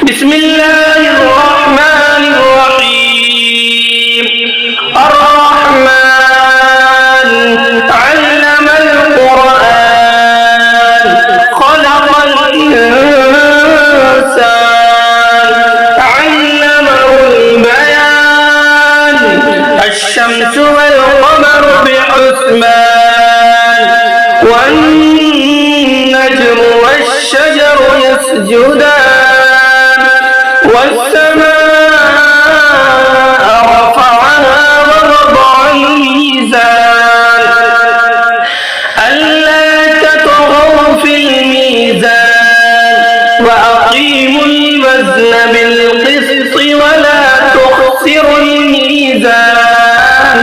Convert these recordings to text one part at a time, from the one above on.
بسم الله الرحمن الرحيم الرحمن علم القرآن خلق الإنسان علمه البيان الشمس والقمر بحسبان والنجم والشجر يسجدان والسماء رفعها ووضع الميزان ألا تطغوا في الميزان وأقيموا الوزن بالقسط ولا تخسروا الميزان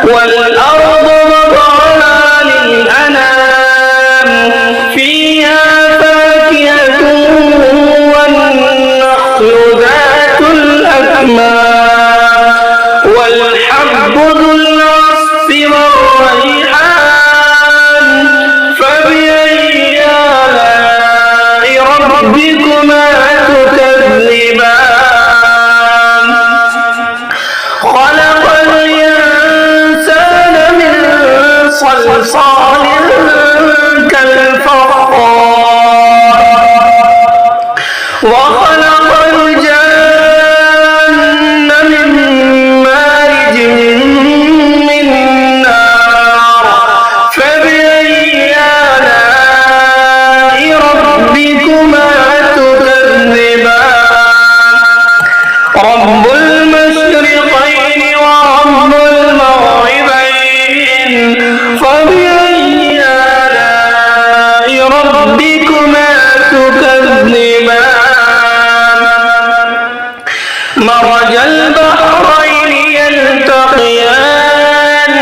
والأرض وضعها للأنام فيها فاكهة والنخل ذات الأكمام والحب ذو العصف والريحان فبأي آلاء ربكما تكذبان خلق الإنسان من صلصال كالفخار وخلق الجن من مارج من نار فبأي آلاء ربكما تكذبان رب المشرقين ورب المغربين فبأي آلاء ربكما تكذبان مرج البحرين يلتقيان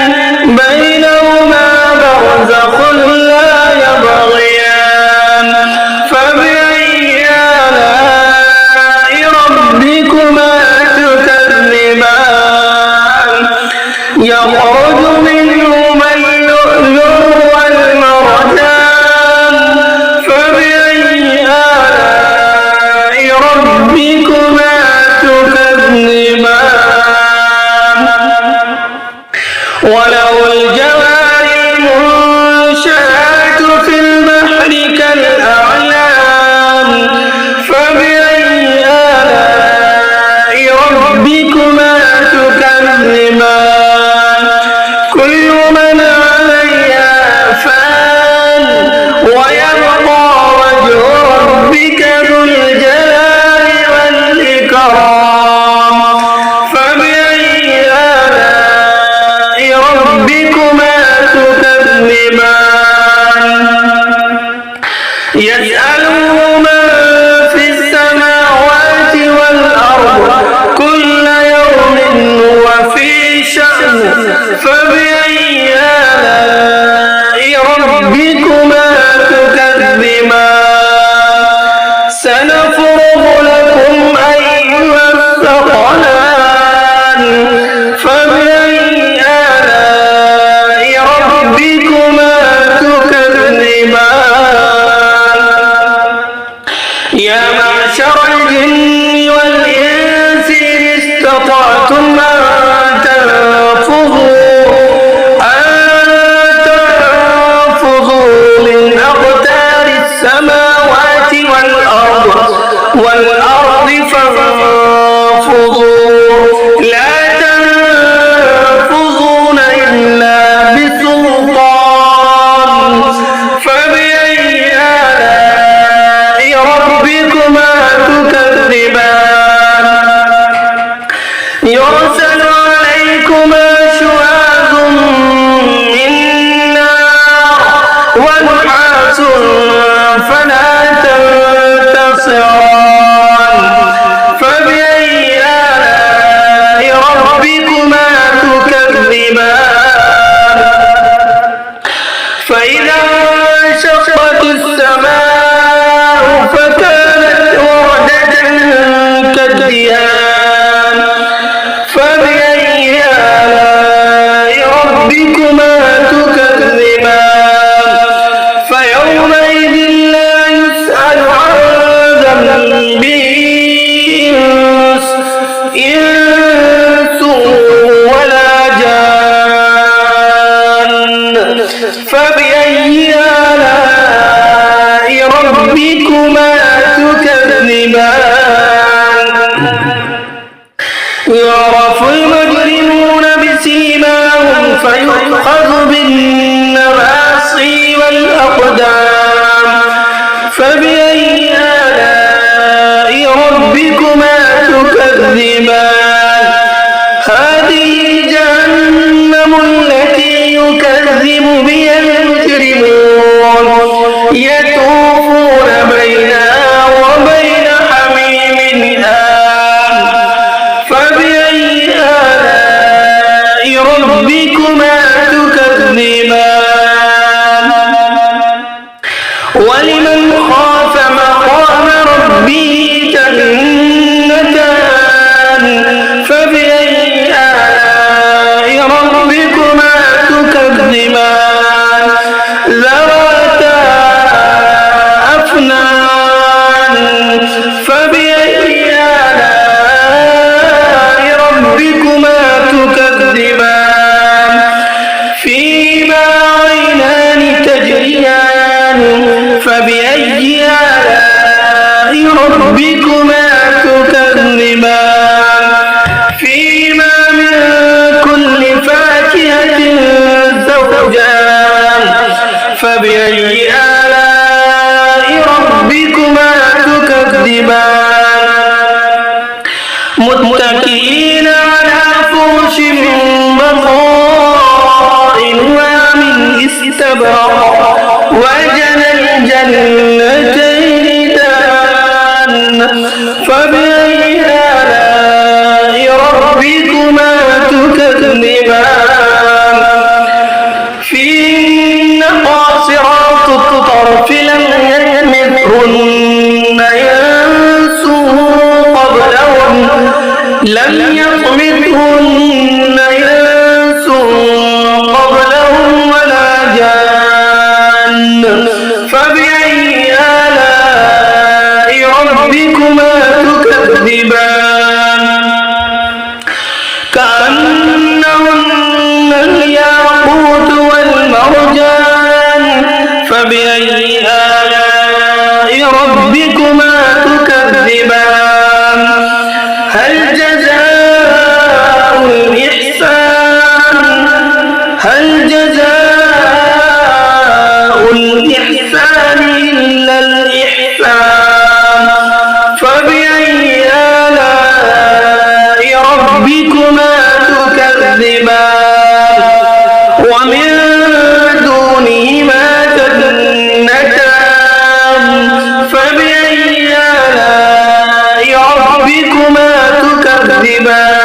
بينهما برزخ لا يبغيان فبأي آلاء ربكما تكذبان يخرج منهما اللؤلؤ والمرجان فبأي آلاء ربكما تكذبان وله الجوار المنشآت في البحر كالأعلام فبأي آلاء ربكما تكذبان كل من عليها فان ويبقى وجه ربك ذو الجلال والإكرام فبأي آلاء ربكما تكذبان يسأله من في السماوات والأرض كل يوم هو في شأن فبأي آلاء ربكما تكذبان سنفرغ لكم أيها الثقلان فبأي آلاء ربكما تكذبان يا معشر الجن والإنس إن استطعتم أن تنفذوا من أقطار السماوات والأرض فانفذوا لا تنفذون إلا بسلطان فبأي آلاء ربكما تكذبان يرسل عليكما شواظ من نار ونحاس فلا تنتصران فبأي آلاء ربكما تكذبان فإذا انشقت السماء فكانت وردة كالدهان فبأي آلاء ربكما تكذبان فيومئذ لا يسأل عن ذنبه تكذبان هذه جهنم التي يكذب بها المجرمون يطوفون بينها وبين حميم آن فبأي آلاء ربكما تكذبان ولمن خاف مقام ربه جنتان فبأي آلاء ربكما تكذبان ذواتا أفنان فبأي آلاء ربكما تكذبان فيهما عينان تجريان فبأي آلاء ربكما تكذبان فيهما من كل فاكهة زوجان فبأي آلاء ربكما تكذبان متكئين على فرش بطائنها من استبرق وجنى الجنتين دان فبأي آلاء ربكما تكذبان فيهن قاصرات الطرف لم يطمثهن إنس قبلهم ولا جان فبأي آلاء ربكما تكذبان كأنهن الياقوت والمرجان فبأي آلاء ربكما تكذبان هل جزاء الإحسان إلا الإحسان فبأي آلاء ربكما تكذبان ومن دونهما جنتان فبأي آلاء ربكما تكذبان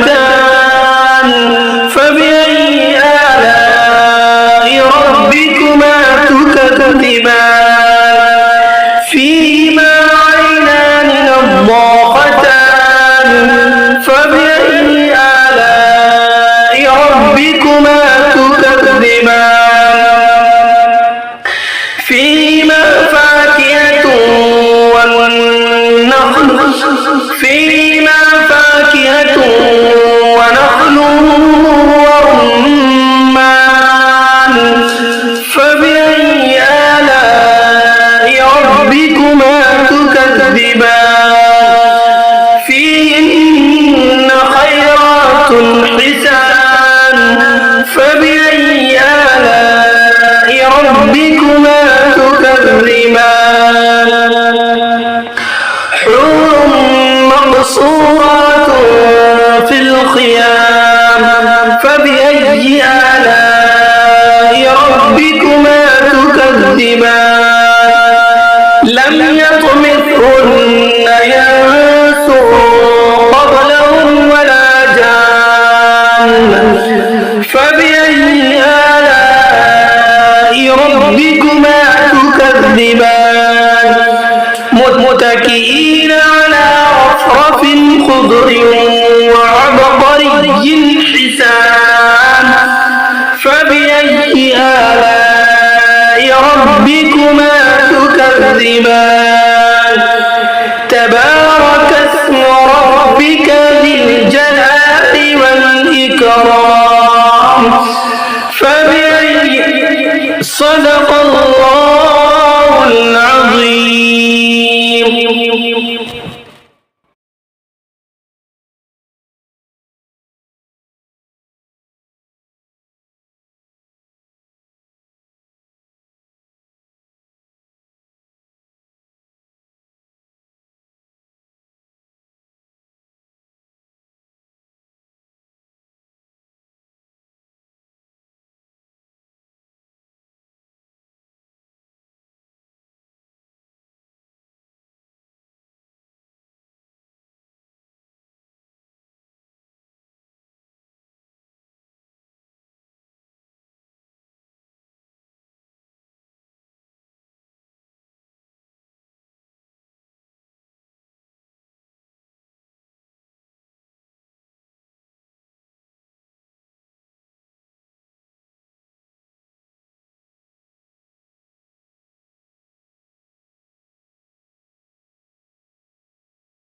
مدهامتان فبأي آلاء ربكما تكذبان فيهما عينان نضاختان فبأي آلاء ربكما تكذبان فيهما فاكهة ونخل ورمان فبأي آلاء ربكما تكذبان فيهن خيرات حسان فبأي آلاء ربكما تكذبان حور مقصورات في الخيام فبأي آلاء ربكما تكذبان لم يطمثهن إنس قبلهم ولا جان فبأي آلاء ربكما تكذبان متكئين على رفرف خضر وعبقري حسان فبأي آلاء ربكما تكذبان